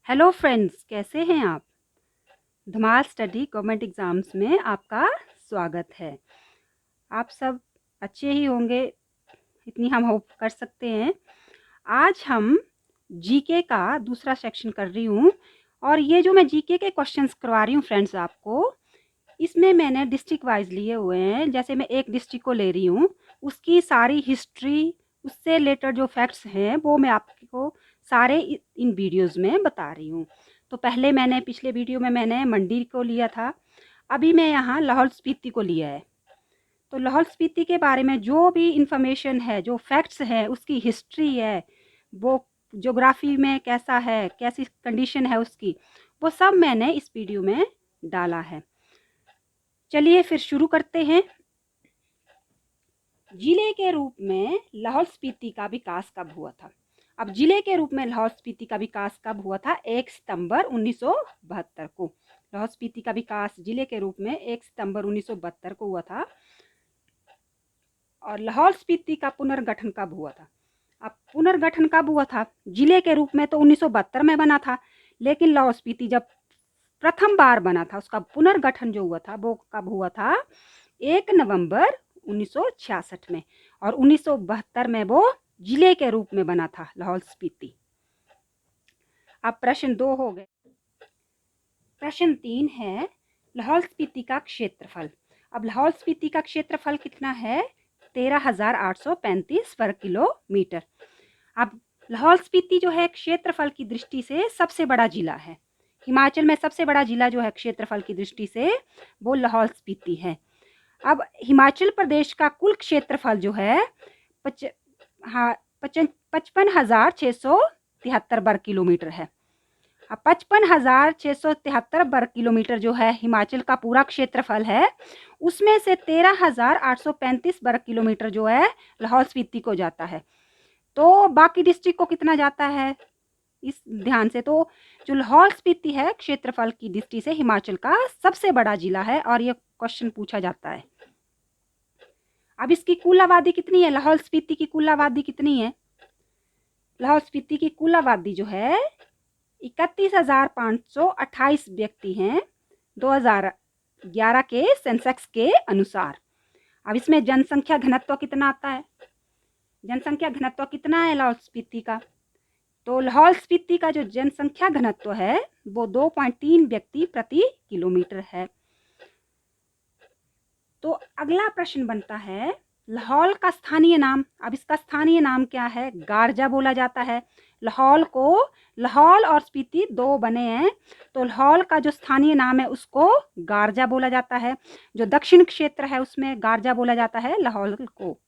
Hello friends, कैसे हैं आप। धमाल स्टडी गवर्नमेंट एग्ज़ाम्स में आपका स्वागत है। आप सब अच्छे ही होंगे, इतनी हम होप कर सकते हैं। आज हम जीके का दूसरा सेक्शन कर रही हूँ और ये जो मैं जीके के क्वेश्चंस करवा रही हूँ फ्रेंड्स आपको, इसमें मैंने डिस्ट्रिक्ट वाइज लिए हुए हैं। जैसे मैं एक डिस्ट्रिक्ट को ले रही हूँ, उसकी सारी हिस्ट्री, उससे रिलेटेड जो फैक्ट्स हैं वो मैं आपको सारे इन वीडियोज़ में बता रही हूँ। तो पहले मैंने पिछले वीडियो में मैंने मंडी को लिया था, अभी मैं यहाँ लाहौल स्पीति को लिया है। तो लाहौल स्पीति के बारे में जो भी इंफॉर्मेशन है, जो फैक्ट्स है, उसकी हिस्ट्री है, वो ज्योग्राफी में कैसा है, कैसी कंडीशन है उसकी, वो सब मैंने इस वीडियो में डाला है। चलिए फिर शुरू करते हैं। जिले के रूप में लाहौल स्पीति का विकास कब हुआ था। अब जिले के रूप में लाहौल स्पीति का विकास कब हुआ था? 1 सितंबर 1972 को। लाहौल स्पीति का विकास जिले के रूप में 1 सितंबर 1972 को हुआ था। और लाहौल स्पीति का पुनर्गठन कब हुआ था? अब पुनर्गठन कब हुआ था? जिले के रूप में तो 1972 में बना था, लेकिन लाहौल स्पीति जब प्रथम बार बना था, उसका पुनर्गठन जो हुआ था वो कब हुआ था? 1 नवंबर 1966 में। और 1972 में वो जिले के रूप में बना था लाहौल स्पीति। अब प्रश्न 2 हो गए। प्रश्न 3 है लाहौल स्पीति का क्षेत्रफल। अब लाहौल स्पीति का क्षेत्रफल कितना है? 13,835 वर्ग किलोमीटर। अब लाहौल स्पीति जो है क्षेत्रफल की दृष्टि से सबसे बड़ा जिला है। हिमाचल में सबसे बड़ा जिला जो है क्षेत्रफल की दृष्टि से वो लाहौल स्पीति है। अब हिमाचल प्रदेश का कुल क्षेत्रफल जो है 55,673 वर्ग किलोमीटर है। अब 55,673 वर्ग किलोमीटर जो है हिमाचल का पूरा क्षेत्रफल है, उसमें से 13,835 वर्ग किलोमीटर जो है लाहौल स्पीति को जाता है। तो बाकी डिस्ट्रिक्ट को कितना जाता है इस ध्यान से, तो जो लाहौल स्पीति है क्षेत्रफल की दृष्टि से हिमाचल का सबसे बड़ा जिला है और यह क्वेश्चन पूछा जाता है। अब इसकी कुल आबादी कितनी है? लाहौल स्पीति की कुल आबादी कितनी है? लाहौल स्पीति की कुल आबादी जो है 31,528 व्यक्ति हैं 2011 के सेंसेक्स के अनुसार। अब इसमें जनसंख्या घनत्व कितना आता है? जनसंख्या घनत्व कितना है लाहौल स्पीति का? तो लाहौल स्पीति का जो जनसंख्या घनत्व है वो 2.3 व्यक्ति प्रति किलोमीटर है। तो अगला प्रश्न बनता है लाहौल का स्थानीय नाम। अब इसका स्थानीय नाम क्या है? गारजा बोला जाता है। लाहौल को, लाहौल और स्पीति दो बने हैं, तो लाहौल का जो स्थानीय नाम है उसको गारजा बोला जाता है। जो दक्षिण क्षेत्र है उसमें गारजा बोला जाता है लाहौल को।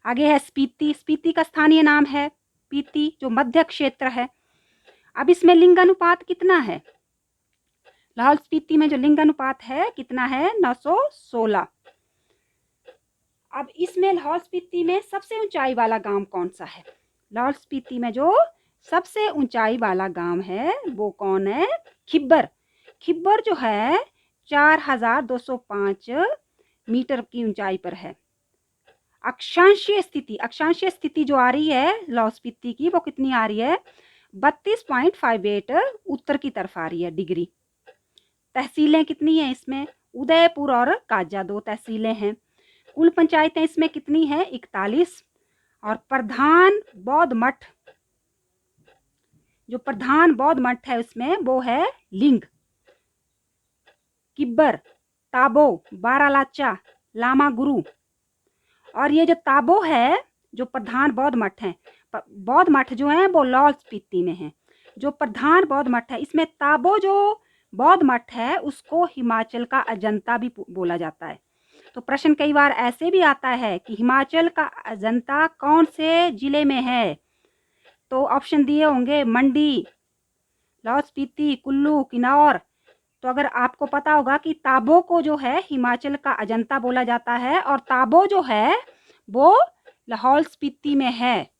आगे है स्पीति। स्पीति का स्थानीय नाम है पीति, जो मध्य क्षेत्र है। अब इसमें लिंगानुपात कितना है? लाहौल स्पीति में जो लिंगानुपात है कितना है? 916। अब इसमें लाहौल स्पीति में सबसे ऊंचाई वाला गांव कौन सा है? लाहौल स्पीति में जो सबसे ऊंचाई वाला गांव है वो कौन है? खिब्बर। खिब्बर जो है 4,205 मीटर की ऊंचाई पर है। अक्षांशीय स्थिति, अक्षांशीय स्थिति जो आ रही है लाहौल स्पीति की वो कितनी आ रही है? 32.58 उत्तर की तरफ आ रही है डिग्री। तहसीलें कितनी हैं इसमें? उदयपुर और काजा दो तहसीलें हैं। कुल पंचायतें इसमें कितनी हैं? 41। और प्रधान बौद्ध मठ, जो प्रधान बौद्ध मठ है उसमें वो है लिंग, किब्बर, ताबो, बारालाचा, लामा गुरु। और ये जो ताबो है, जो प्रधान बौद्ध मठ है, बौद्ध मठ जो है वो लाहौल स्पीति में है। जो प्रधान बौद्ध मठ है इसमें ताबो जो बौद्ध मठ है उसको हिमाचल का अजंता भी बोला जाता है। तो प्रश्न कई बार ऐसे भी आता है कि हिमाचल का अजंता कौन से जिले में है? तो ऑप्शन दिए होंगे मंडी, लाहौल स्पीति, कुल्लू, किन्नौर। तो अगर आपको पता होगा कि ताबो को जो है हिमाचल का अजंता बोला जाता है और ताबो जो है वो लाहौल स्पीति में है।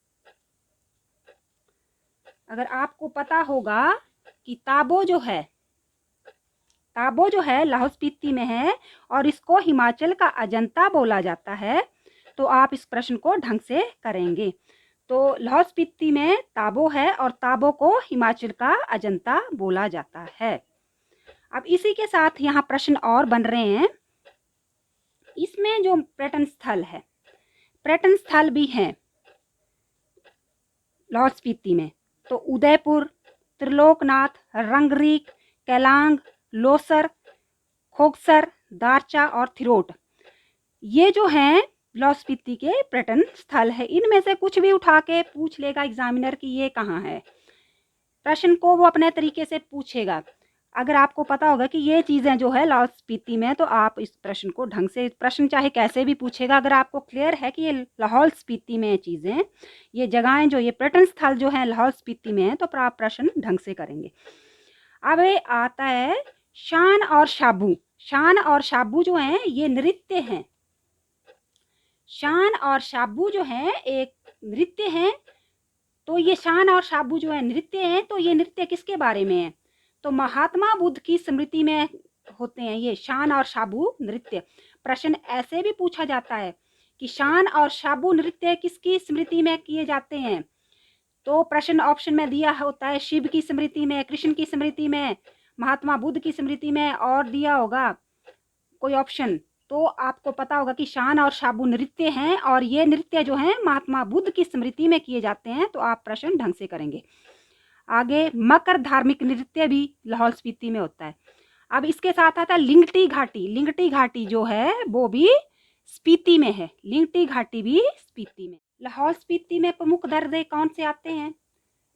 अगर आपको पता होगा कि ताबो जो है लाहौल स्पीति में है और इसको हिमाचल का अजंता बोला जाता है, तो आप इस प्रश्न को ढंग से करेंगे। तो लाहौल स्पीति में ताबो है और ताबो को हिमाचल का अजंता बोला जाता है। अब इसी के साथ यहाँ प्रश्न और बन रहे हैं। इसमें जो पर्यटन स्थल है, पर्यटन स्थल भी हैं लाहौल स्पीति में, तो उदयपुर, त्रिलोकनाथ, रंगरीक, केलांग, लोसर, खोगसर, दारचा और थिरोट, ये जो हैं लाहौल स्पीति के पर्यटन स्थल है। इनमें से कुछ भी उठा के पूछ लेगा एग्जामिनर कि ये कहाँ है, प्रश्न को वो अपने तरीके से पूछेगा। अगर आपको पता होगा कि ये चीज़ें जो है लाहौल स्पीति में, तो आप इस प्रश्न को ढंग से, प्रश्न चाहे कैसे भी पूछेगा, अगर आपको क्लियर है कि ये लाहौल स्पीति में चीज़ें, ये जगहें जो, ये पर्यटन स्थल जो हैं लाहौल स्पीति में हैं, तो आप प्रश्न ढंग से करेंगे। अब आता है शान और शाबू। शान और शाबू जो हैं ये नृत्य हैं। शान और शाबू जो हैं एक नृत्य हैं। तो ये शान और शाबू जो है नृत्य हैं, तो ये नृत्य किसके बारे में है? तो महात्मा बुद्ध की स्मृति में होते हैं ये शान और शाबू नृत्य। प्रश्न ऐसे भी पूछा जाता है कि शान और शाबू नृत्य किसकी स्मृति में किए जाते हैं? तो प्रश्न ऑप्शन में दिया होता है शिव की स्मृति में, कृष्ण की स्मृति में, महात्मा बुद्ध की स्मृति में, और दिया होगा कोई ऑप्शन। तो आपको पता होगा कि शान और शाबू नृत्य हैं और ये नृत्य जो हैं महात्मा बुद्ध की स्मृति में किए जाते हैं। तो आप प्रश्न ढंग से करेंगे। आगे मकर धार्मिक नृत्य भी लाहौल स्पीति में होता है। अब इसके साथ आता है लिंगटी घाटी। लिंगटी घाटी जो है वो भी स्पीति में है। लिंगटी घाटी भी स्पीति में। लाहौल स्पीति में प्रमुख दर्रे कौन से आते हैं?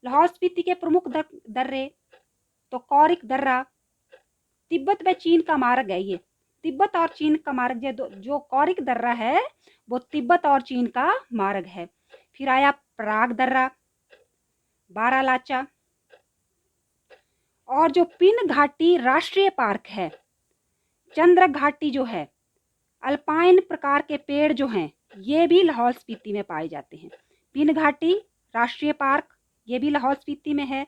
लाहौल स्पीति के प्रमुख दर्रे तो कौरिक दर्रा, तिब्बत व चीन का मार्ग है। ये तिब्बत और चीन का मार्ग, जो कौरिक दर्रा है वो तिब्बत और चीन का मार्ग है। फिर आया पराग दर्रा, बारालाचा, और जो पिन घाटी राष्ट्रीय पार्क है, चंद्र घाटी जो है, अल्पाइन प्रकार के पेड़ जो हैं ये भी लाहौल स्पीति में पाए जाते हैं। पिन घाटी राष्ट्रीय पार्क ये भी लाहौल स्पीति में है।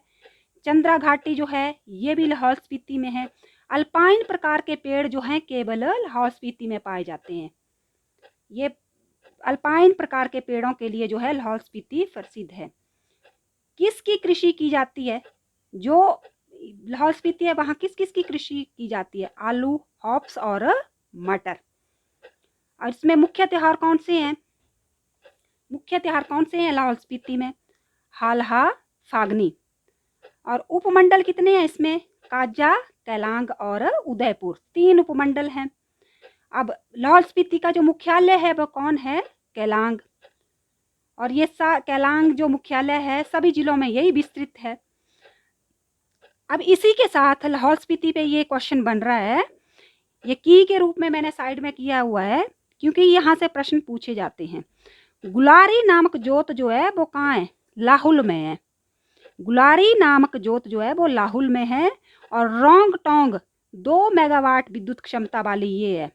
चंद्रा घाटी जो है ये भी लाहौल स्पीति में है। अल्पाइन प्रकार के पेड़ जो हैं केवल लाहौल स्पीति में पाए जाते हैं। ये अल्पाइन प्रकार के पेड़ों के लिए जो है लाहौल स्पीति प्रसिद्ध है। किसकी कृषि की जाती है? जो लाहौल स्पीति है वहाँ किस किस की कृषि की जाती है? आलू, हॉप्स और मटर। और इसमें मुख्य त्योहार कौन से हैं? मुख्य त्योहार कौन से हैं लाहौल स्पीति में? हालहा, फागनी। और उपमंडल कितने हैं इसमें? काजा, केलांग और उदयपुर, 3 उपमंडल हैं। अब लाहौल स्पीति का जो मुख्यालय है वो कौन है? केलांग। और ये केलांग जो मुख्यालय है सभी जिलों में यही विस्तृत है। अब इसी के साथ लाहौल स्पीति पे ये क्वेश्चन बन रहा है, ये की के रूप में मैंने साइड में किया हुआ है क्योंकि यहाँ से प्रश्न पूछे जाते हैं। गुलारी नामक जोत जो है वो कहाँ है? लाहुल में है। गुलारी नामक जोत जो है वो लाहुल में है। और रोंग टोंग 2 मेगावाट विद्युत क्षमता वाली ये है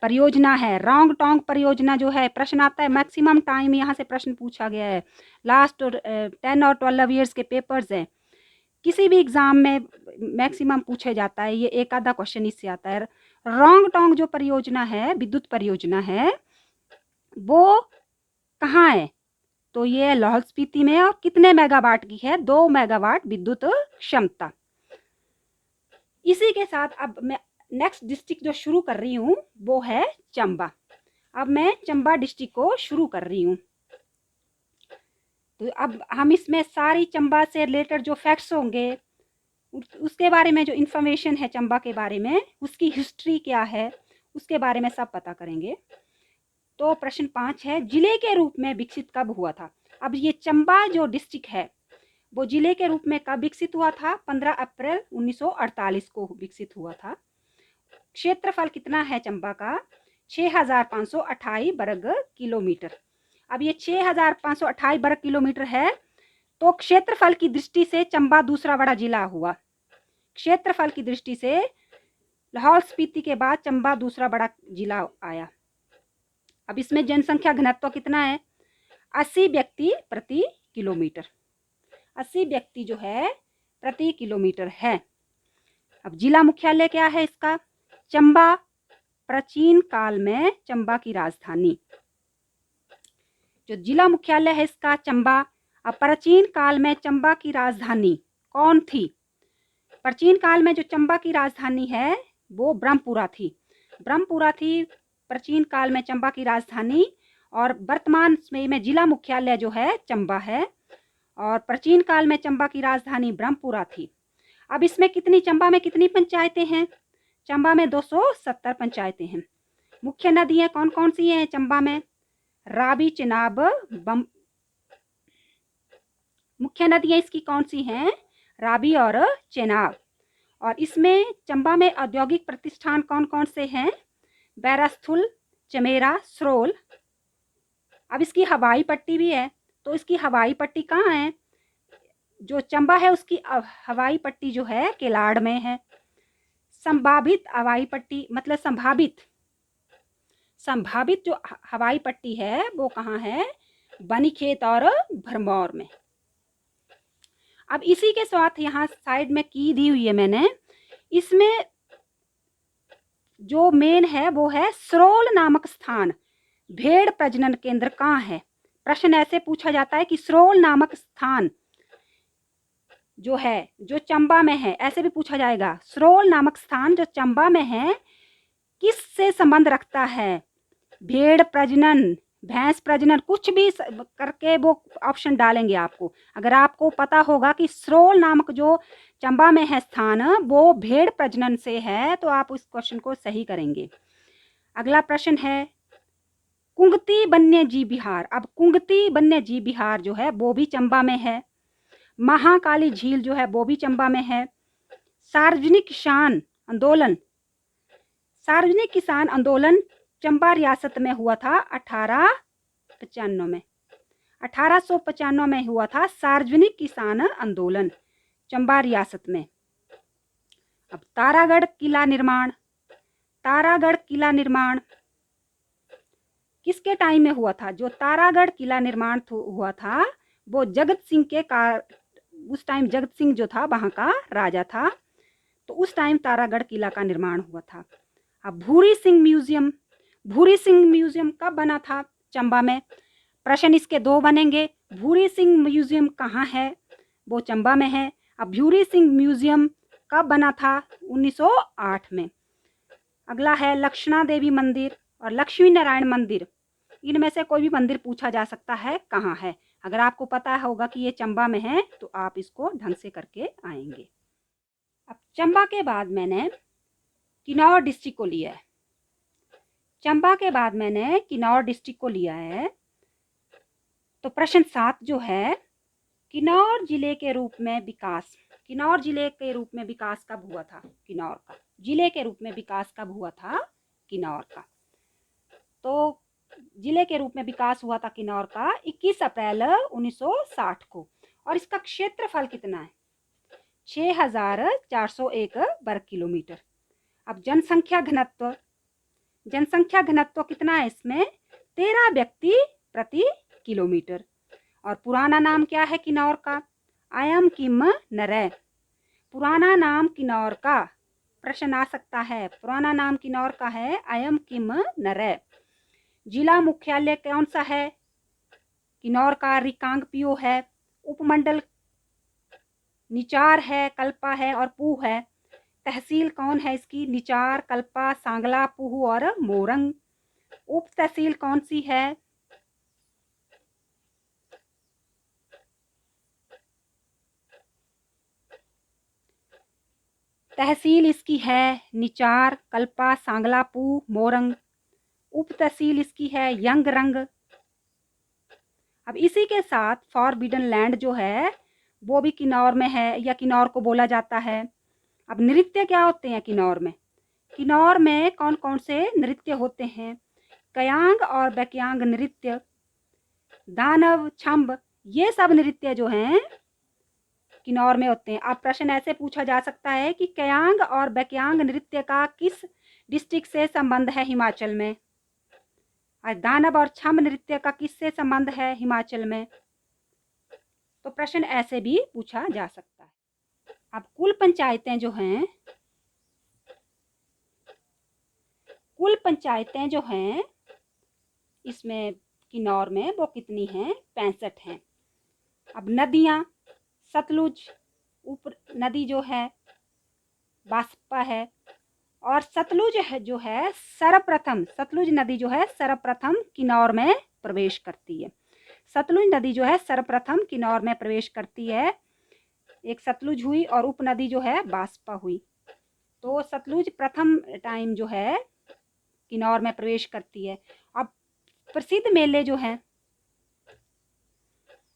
परियोजना है। रोंग टोंग परियोजना जो है, प्रश्न आता है मैक्सिमम टाइम, यहाँ से प्रश्न पूछा गया है। लास्ट 10 और 12 ईयर्स के पेपर्स हैं, किसी भी एग्जाम में मैक्सिमम पूछा जाता है। ये एक आधा क्वेश्चन इससे आता है। रोंग टोंग जो परियोजना है, विद्युत परियोजना है, वो कहाँ है? तो ये लाहौल स्पीति में। और कितने मेगावाट की है? 2 मेगावाट विद्युत क्षमता। इसी के साथ अब मैं नेक्स्ट डिस्ट्रिक्ट जो शुरू कर रही हूँ वो है चंबा। अब मैं चंबा डिस्ट्रिक्ट को शुरू कर रही हूँ। तो अब हम इसमें सारी चंबा से रिलेटेड जो फैक्ट्स होंगे, उसके बारे में जो इन्फॉर्मेशन है चंबा के बारे में, उसकी हिस्ट्री क्या है, उसके बारे में सब पता करेंगे। तो प्रश्न 5 है, जिले के रूप में विकसित कब हुआ था? अब ये चंबा जो डिस्ट्रिक्ट है वो जिले के रूप में कब विकसित हुआ था? 15 अप्रैल 1948 को विकसित हुआ था। क्षेत्रफल कितना है चंबा का? 6528 वर्ग किलोमीटर। अब ये 6528 वर्ग किलोमीटर है, तो क्षेत्रफल की दृष्टि से चंबा दूसरा बड़ा जिला हुआ। क्षेत्रफल की दृष्टि से लाहौल स्पीति के बाद चंबा दूसरा बड़ा जिला आया। अब इसमें जनसंख्या घनत्व कितना है? 80 व्यक्ति प्रति किलोमीटर। 80 व्यक्ति जो है प्रति किलोमीटर है। अब जिला मुख्यालय क्या है इसका? चंबा। प्राचीन काल में चंबा की राजधानी। जो जिला मुख्यालय है इसका चंबा। अब प्राचीन काल में चंबा की राजधानी कौन थी? प्राचीन काल में जो चंबा की राजधानी है वो ब्रह्मपुरा थी। ब्रह्मपुरा थी प्राचीन काल में चंबा की राजधानी, और वर्तमान में जिला मुख्यालय जो है चंबा है, और प्राचीन काल में चंबा की राजधानी ब्रह्मपुरा थी। अब इसमें चंबा में कितनी पंचायतें हैं? चंबा में 270 पंचायतें हैं। मुख्य नदियां कौन कौन सी हैं चंबा में? रावी, चिनाब, मुख्य नदियां इसकी कौन सी हैं? रावी और चेनाब। और इसमें चंबा में औद्योगिक प्रतिष्ठान कौन कौन से हैं? बैरस्थुल, चमेरा, सरोल। अब इसकी हवाई पट्टी भी है, तो इसकी हवाई पट्टी कहाँ है? जो चंबा है उसकी हवाई पट्टी जो है किलाड़ में है। संभावित हवाई पट्टी मतलब संभावित जो हवाई पट्टी है वो कहाँ है? बनीखेत और भरमौर में। अब इसी के साथ यहाँ साइड में की दी हुई है मैंने, इसमें जो मेन है वो है सरोल नामक स्थान भेड़ प्रजनन केंद्र कहाँ है? प्रश्न ऐसे पूछा जाता है कि सरोल नामक स्थान जो है जो चंबा में है, ऐसे भी पूछा जाएगा सरोल नामक स्थान जो चंबा में है किस से संबंध रखता है? भेड़ प्रजनन, भैंस प्रजनन, कुछ भी करके वो ऑप्शन डालेंगे आपको। अगर आपको पता होगा कि सरोल नामक जो चंबा में है स्थान वो भेड़ प्रजनन से है तो आप उस क्वेश्चन को सही करेंगे। अगला प्रश्न है कुंगती वन्य जीव विहार। अब कुंगती वन्य जीव विहार जो है वो भी चंबा में है। महाकाली झील जो है वो भी चंबा में है। सार्वजनिक किसान आंदोलन, सार्वजनिक किसान आंदोलन चंबा रियासत में हुआ था 1895 में। 1895 में हुआ था सार्वजनिक किसान आंदोलन चंबा रियासत में। अब तारागढ़ किला निर्माण, तारागढ़ किला निर्माण किसके टाइम में हुआ था? जो तारागढ़ किला निर्माण हुआ था वो जगत सिंह के उस टाइम जगत सिंह जो था वहां का राजा था, तो उस टाइम तारागढ़ किला का निर्माण हुआ था। अब भूरी सिंह म्यूजियम, भूरी सिंह म्यूजियम कब बना था चंबा में? प्रश्न इसके दो बनेंगे। भूरी सिंह म्यूजियम कहाँ है? वो चंबा में है। अब भूरी सिंह म्यूजियम कब बना था? 1908 में। अगला है लक्षणा देवी मंदिर और लक्ष्मी नारायण मंदिर, इनमें से कोई भी मंदिर पूछा जा सकता है कहाँ है। अगर आपको पता होगा कि ये चंबा में है तो आप इसको ढंग से करके आएंगे। अब चंबा के बाद मैंने किन्नौर डिस्ट्रिक्ट को लिया है। चंबा के बाद मैंने किन्नौर डिस्ट्रिक्ट को लिया है। तो प्रश्न 7 जो है किन्नौर जिले के रूप में विकास, किन्नौर जिले के रूप में विकास कब हुआ था? किन्नौर का जिले के रूप में विकास कब हुआ था किन्नौर का? तो जिले के रूप में विकास हुआ था किन्नौर का 21 अप्रैल 1960 को। और इसका क्षेत्रफल कितना है? 6401 वर्ग किलोमीटर। अब जनसंख्या घनत्व, जनसंख्या घनत्व कितना है इसमें? 13 व्यक्ति प्रति किलोमीटर। और पुराना नाम क्या है किन्नौर का? अयम किम नरै। पुराना नाम किन्नौर का प्रश्न आ सकता है। पुराना नाम किन्नौर का है अयम किम नरै। जिला मुख्यालय कौन सा है किन्नौर का? रिकांगपिओ है। उपमंडल निचार है, कल्पा है और पूह है। तहसील कौन है इसकी? निचार, कल्पा, सांगला, पूह और मोरंग। उप तहसील कौन सी है? तहसील इसकी है निचार, कल्पा, सांगला, पूह, मोरंग। उप तहसील इसकी है यंगरंग। अब इसी के साथ फॉरबिडन लैंड जो है वो भी किन्नौर में है या किन्नौर को बोला जाता है। अब नृत्य क्या होते हैं किन्नौर में? किन्नौर में कौन कौन से नृत्य होते हैं? कयांग और बैक्यांग नृत्य, दानव, छंब, ये सब नृत्य जो हैं किन्नौर में होते हैं। अब प्रश्न ऐसे पूछा जा सकता है कि कयांग और बैक्यांग नृत्य का किस डिस्ट्रिक्ट से संबंध है हिमाचल में? और दानव और छंब नृत्य का किससे संबंध है हिमाचल में? तो प्रश्न ऐसे भी पूछा जा सकता है। अब कुल पंचायतें जो हैं, कुल पंचायतें जो हैं इसमें किन्नौर में वो कितनी हैं? 65 हैं। अब नदियाँ, सतलुज ऊपर नदी जो है बास्पा है, और सतलुज है जो है सर्वप्रथम, सतलुज नदी जो है सर्वप्रथम किन्नौर में प्रवेश करती है। सतलुज नदी जो है सर्वप्रथम किन्नौर में प्रवेश करती है। एक सतलुज हुई और उपनदी जो है बास्पा हुई। तो सतलुज प्रथम टाइम जो है किन्नौर में प्रवेश करती है। अब प्रसिद्ध मेले जो हैं,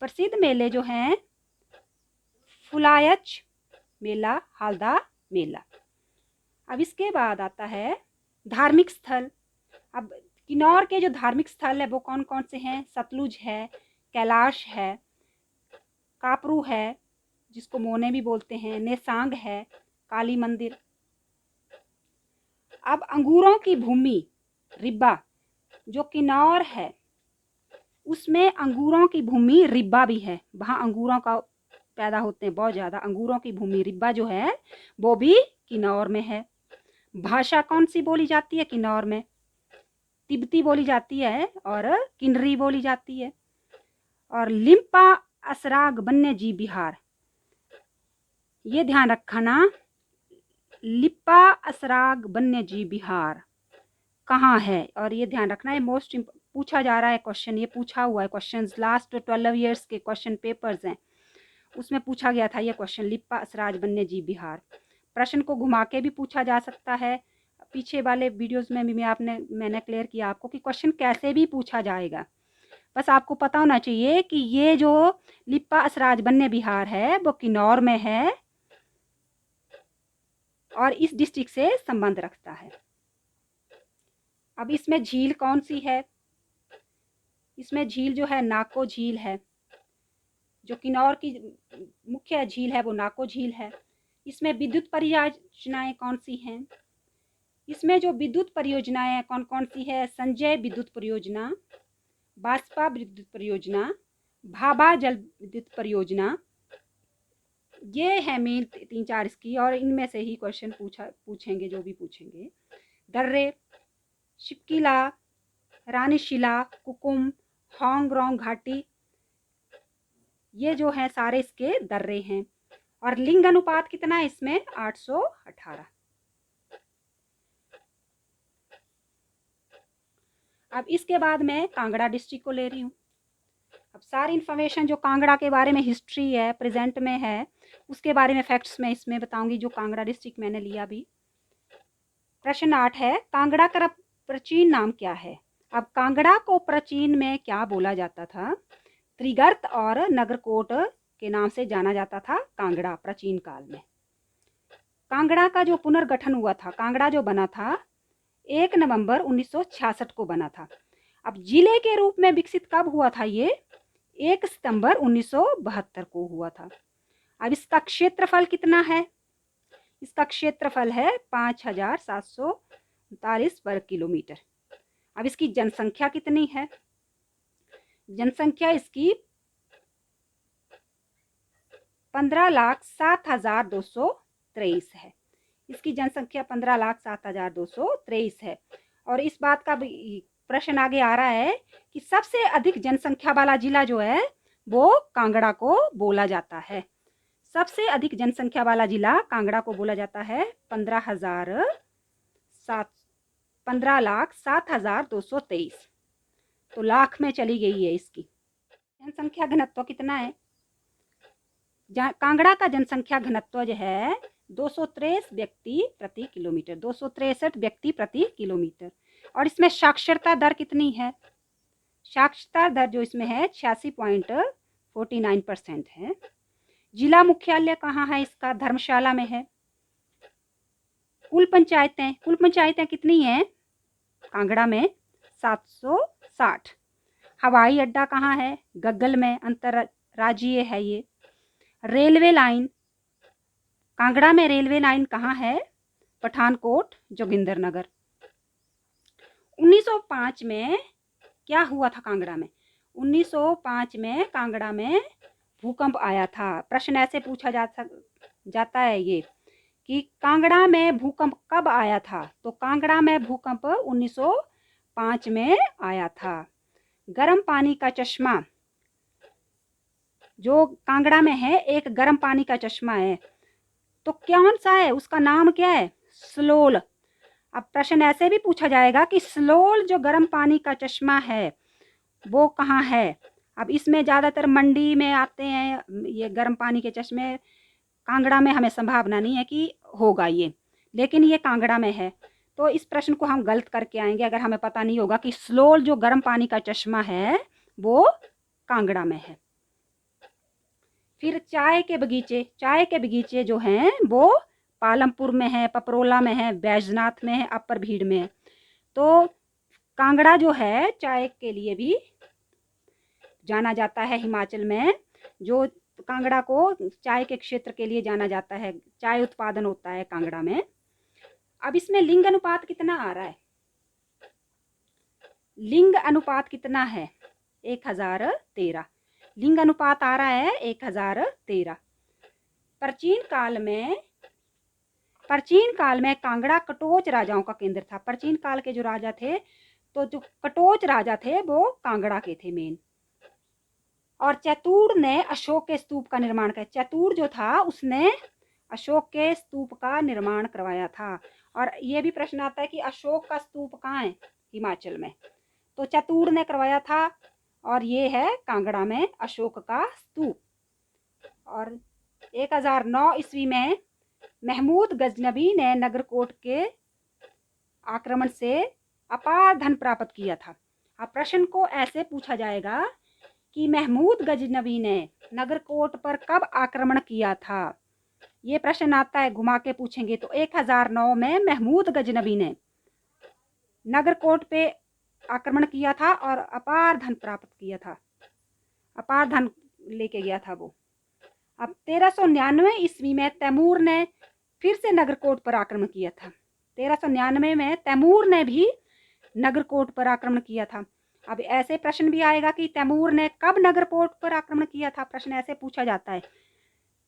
प्रसिद्ध मेले जो हैं फुलायच मेला, हालदा मेला। अब इसके बाद आता है धार्मिक स्थल। अब किन्नौर के जो धार्मिक स्थल है वो कौन कौन से हैं? सतलुज है, कैलाश है, कापरू है जिसको मोने भी बोलते हैं, नेसांग है, काली मंदिर। अब अंगूरों की भूमि रिब्बा, जो किन्नौर है उसमें अंगूरों की भूमि रिब्बा भी है, वहाँ अंगूरों का पैदा होते हैं बहुत ज़्यादा। अंगूरों की भूमि रिब्बा जो है वो भी किन्नौर में है। भाषा कौन सी बोली जाती है किन्नौर में? तिब्बती बोली जाती है और किन्नरी बोली जाती है। और लिम्पा असराग वन्य जीव विहार, ये ध्यान रखना, लिप्पा असराग वन्य जीव विहार कहाँ है? और ये ध्यान रखना है, मोस्ट पूछा जा रहा है क्वेश्चन, ये पूछा हुआ है क्वेश्चन, लास्ट 12 ईयर्स के क्वेश्चन पेपर्स हैं उसमें पूछा गया था ये क्वेश्चन, लिप्पा असराज वन्य जीव विहार। प्रश्न को घुमा के भी पूछा जा सकता है। पीछे वाले वीडियोस में भी मैंने क्लियर किया आपको कि क्वेश्चन कैसे भी पूछा जाएगा। बस आपको पता होना चाहिए कि ये जो लिप्पा असराज वन्य विहार है वो किन्नौर में है और इस डिस्ट्रिक्ट से संबंध रखता है। अब इसमें झील कौन सी है? इसमें झील जो है नाको झील है, जो किन्नौर की मुख्य झील है वो नाको झील है। इसमें विद्युत परियोजनाएं कौन सी हैं? इसमें जो विद्युत परियोजनाएं कौन कौन सी है? संजय विद्युत परियोजना, बास्पा विद्युत परियोजना, भाभा जल विद्युत परियोजना, ये है मेन 3-4 इसकी, और इनमें से ही क्वेश्चन पूछेंगे जो भी पूछेंगे। दर्रे, शिपकिला, रानीशिला, कुकुम, होंगरोंग घाटी, ये जो है सारे इसके दर्रे हैं। और लिंग अनुपात कितना है इसमें? 818। अब इसके बाद मैं कांगड़ा डिस्ट्रिक्ट को ले रही हूँ। अब सारी इन्फॉर्मेशन जो कांगड़ा के बारे में हिस्ट्री है, प्रेजेंट में है, उसके बारे में फैक्ट्स मैं इसमें बताऊंगी जो कांगड़ा डिस्ट्रिक्ट मैंने लिया अभी। प्रश्न 8 है, कांगड़ा का प्राचीन नाम क्या है? अब कांगड़ा को प्राचीन में क्या बोला जाता था? त्रिगर्त और नगरकोट के नाम से जाना जाता था कांगड़ा प्राचीन काल में। कांगड़ा का जो पुनर्गठन हुआ था, कांगड़ा जो बना था 1 नवंबर 1966 को बना था। अब जिले के रूप में विकसित कब हुआ था? ये 1 सितंबर 1972 को हुआ था। अब इसका क्षेत्रफल कितना है? इसका क्षेत्रफल है 5739 वर्ग किलोमीटर। अब इसकी जनसंख्या कितनी है? जनसंख्या इसकी 15,07,223 है। इसकी जनसंख्या 15,07,223 है। और इस बात का प्रश्न आगे आ रहा है कि सबसे अधिक जनसंख्या वाला जिला जो है वो कांगड़ा को बोला जाता है। सबसे अधिक जनसंख्या वाला जिला कांगड़ा को बोला जाता है। 15,07,223, तो लाख में चली गई है इसकी जनसंख्या घनत्व कितना है? कांगड़ा का जनसंख्या घनत्व जो है 263 व्यक्ति प्रति किलोमीटर, 263 व्यक्ति प्रति किलोमीटर। और इसमें साक्षरता दर कितनी है? साक्षरता दर जो इसमें है 86.49% है। जिला मुख्यालय कहाँ है इसका? धर्मशाला में है। कुल पंचायतें कितनी हैं कांगड़ा में? 760। हवाई अड्डा कहाँ है? गग्गल में, अंतरराज्यीय है ये। रेलवे लाइन, कांगड़ा में रेलवे लाइन कहाँ है? पठानकोट, जोगिंदरनगर। 1905 में क्या हुआ था कांगड़ा में? 1905 में कांगड़ा में भूकंप आया था। प्रश्न ऐसे पूछा जाता है ये कि कांगड़ा में भूकंप कब आया था? तो कांगड़ा में भूकंप 1905 में आया था। गर्म पानी का चश्मा जो कांगड़ा में है, एक गर्म पानी का चश्मा है, तो कौन सा है, उसका नाम क्या है? सलोल। अब प्रश्न ऐसे भी पूछा जाएगा कि सलोल जो गर्म पानी का चश्मा है वो कहाँ है। अब इसमें ज़्यादातर मंडी में आते हैं ये गर्म पानी के चश्मे, कांगड़ा में हमें संभावना नहीं है कि होगा ये, लेकिन ये कांगड़ा में है। तो इस प्रश्न को हम गलत करके आएंगे अगर हमें पता नहीं होगा कि सलोल जो गर्म पानी का चश्मा है वो कांगड़ा में है। फिर चाय के बगीचे जो हैं वो पालमपुर में है, पपरोला में है, बैजनाथ में है, अपर भीड़ में है। तो कांगड़ा जो है चाय के लिए भी जाना जाता है हिमाचल में, जो कांगड़ा को चाय के क्षेत्र के लिए जाना जाता है, चाय उत्पादन होता है कांगड़ा में। अब इसमें लिंग अनुपात कितना आ रहा है? लिंग अनुपात कितना है? 1013 लिंग अनुपात आ रहा है 1013। प्राचीन काल में कांगड़ा कटोच राजाओं का केंद्र था। प्राचीन काल के जो राजा थे, तो जो कटोच राजा थे वो कांगड़ा के थे मेन। और चैतूर ने अशोक के स्तूप का निर्माण किया। चैतूर जो था उसने अशोक के स्तूप का निर्माण करवाया था। और ये भी प्रश्न आता है कि अशोक का स्तूप कहाँ है? हिमाचल में। तो चैतूर ने करवाया था और ये है कांगड़ा में अशोक का स्तूप। और 1009 ईस्वी में महमूद गजनबी ने नगरकोट के आक्रमण से अपार धन प्राप्त किया था। अब प्रश्न को ऐसे पूछा जाएगा कि महमूद गजनबी ने नगरकोट पर कब आक्रमण किया था। ये प्रश्न आता है, घुमा के पूछेंगे। तो 1009 में महमूद गजनबी ने नगरकोट पे आक्रमण किया था और अपार धन प्राप्त किया था, अपार धन लेके गया था वो। अब 1399 ईस्वी में तैमूर ने फिर से नगरकोट पर आक्रमण किया था। 1399 में तैमूर ने भी नगरकोट पर आक्रमण किया था। अब ऐसे प्रश्न भी आएगा कि तैमूर ने कब नगरकोट पर आक्रमण किया था, प्रश्न ऐसे पूछा जाता है।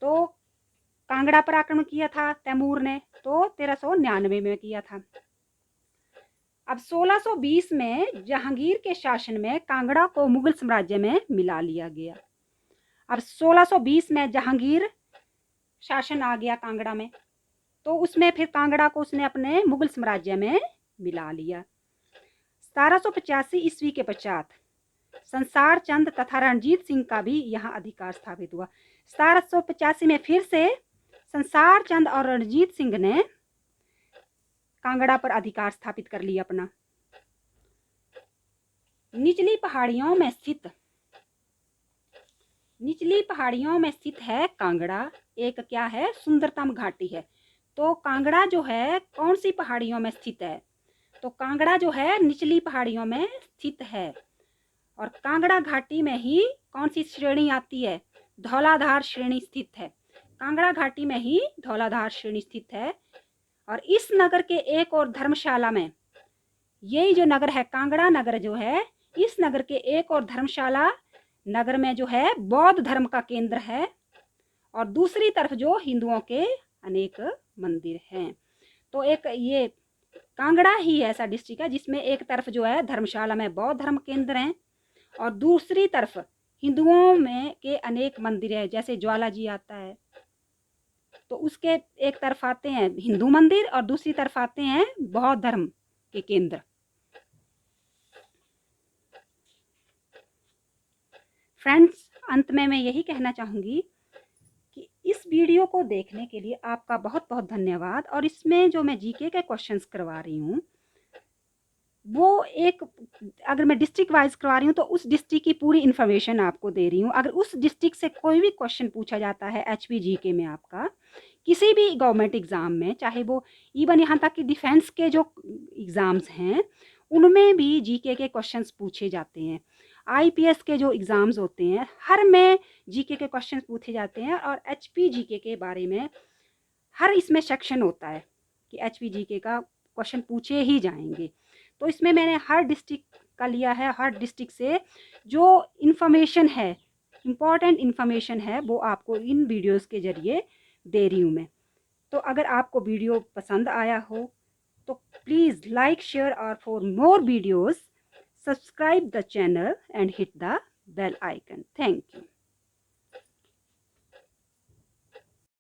तो कांगड़ा पर आक्रमण किया था तैमूर ने, तो 1399 में किया था। अब 1620 में जहांगीर के शासन में कांगड़ा को मुगल साम्राज्य में मिला लिया गया। अब 1620 में जहांगीर शासन आ गया कांगड़ा में, तो उसमें फिर कांगड़ा को उसने अपने मुगल साम्राज्य में मिला लिया। 1785 ईस्वी के पश्चात संसार चंद तथा रणजीत सिंह का भी यहाँ अधिकार स्थापित हुआ। 1785 में फिर से संसार चंद और रणजीत सिंह ने कांगड़ा पर अधिकार स्थापित कर लिया अपना। निचली पहाड़ियों में स्थित है कांगड़ा। एक क्या है? सुंदरतम घाटी है। तो कांगड़ा जो है कौन सी पहाड़ियों में स्थित है? तो कांगड़ा जो है निचली पहाड़ियों में स्थित है। और कांगड़ा घाटी में ही कौन सी श्रेणी आती है? धौलाधार श्रेणी स्थित है। कांगड़ा घाटी में ही धौलाधार श्रेणी स्थित है। और इस नगर के एक और धर्मशाला में, यही जो नगर है कांगड़ा नगर जो है, इस नगर के एक और धर्मशाला नगर में जो है बौद्ध धर्म का केंद्र है। और दूसरी तरफ जो हिंदुओं के अनेक मंदिर हैं। तो एक ये कांगड़ा ही ऐसा डिस्ट्रिक्ट है जिसमें एक तरफ जो है धर्मशाला में बौद्ध धर्म केंद्र हैं और दूसरी तरफ हिंदुओं में के अनेक मंदिर है, जैसे ज्वाला जी आता है तो उसके एक तरफ आते हैं हिंदू मंदिर और दूसरी तरफ आते हैं बौद्ध धर्म के केंद्र। फ्रेंड्स, अंत में मैं यही कहना चाहूँगी कि इस वीडियो को देखने के लिए आपका बहुत बहुत धन्यवाद। और इसमें जो मैं जीके के क्वेश्चंस करवा रही हूँ वो एक, अगर मैं डिस्ट्रिक्ट वाइज करवा रही हूँ तो उस डिस्ट्रिक्ट की पूरी इन्फॉर्मेशन आपको दे रही हूँ। अगर उस डिस्ट्रिक्ट से कोई भी क्वेश्चन पूछा जाता है HPGK में, आपका किसी भी गवर्नमेंट एग्ज़ाम में, चाहे वो इवन यहाँ तक कि डिफेंस के जो एग्ज़ाम्स हैं उनमें भी जीके के क्वेश्चंस पूछे जाते हैं। IPS के जो एग्ज़ाम्स होते हैं हर में जीके के क्वेश्चन पूछे जाते हैं। और HPGK के बारे में हर इसमें सेक्शन होता है कि HPGK का क्वेश्चन पूछे ही जाएंगे। तो इसमें मैंने हर डिस्ट्रिक्ट का लिया है, हर डिस्ट्रिक्ट से जो इन्फॉर्मेशन है, इम्पॉर्टेंट इन्फॉर्मेशन है, वो आपको इन वीडियोस के ज़रिए दे रही हूँ मैं। तो अगर आपको वीडियो पसंद आया हो तो प्लीज़ लाइक, शेयर और for more videos subscribe the channel and hit the bell icon. Thank you.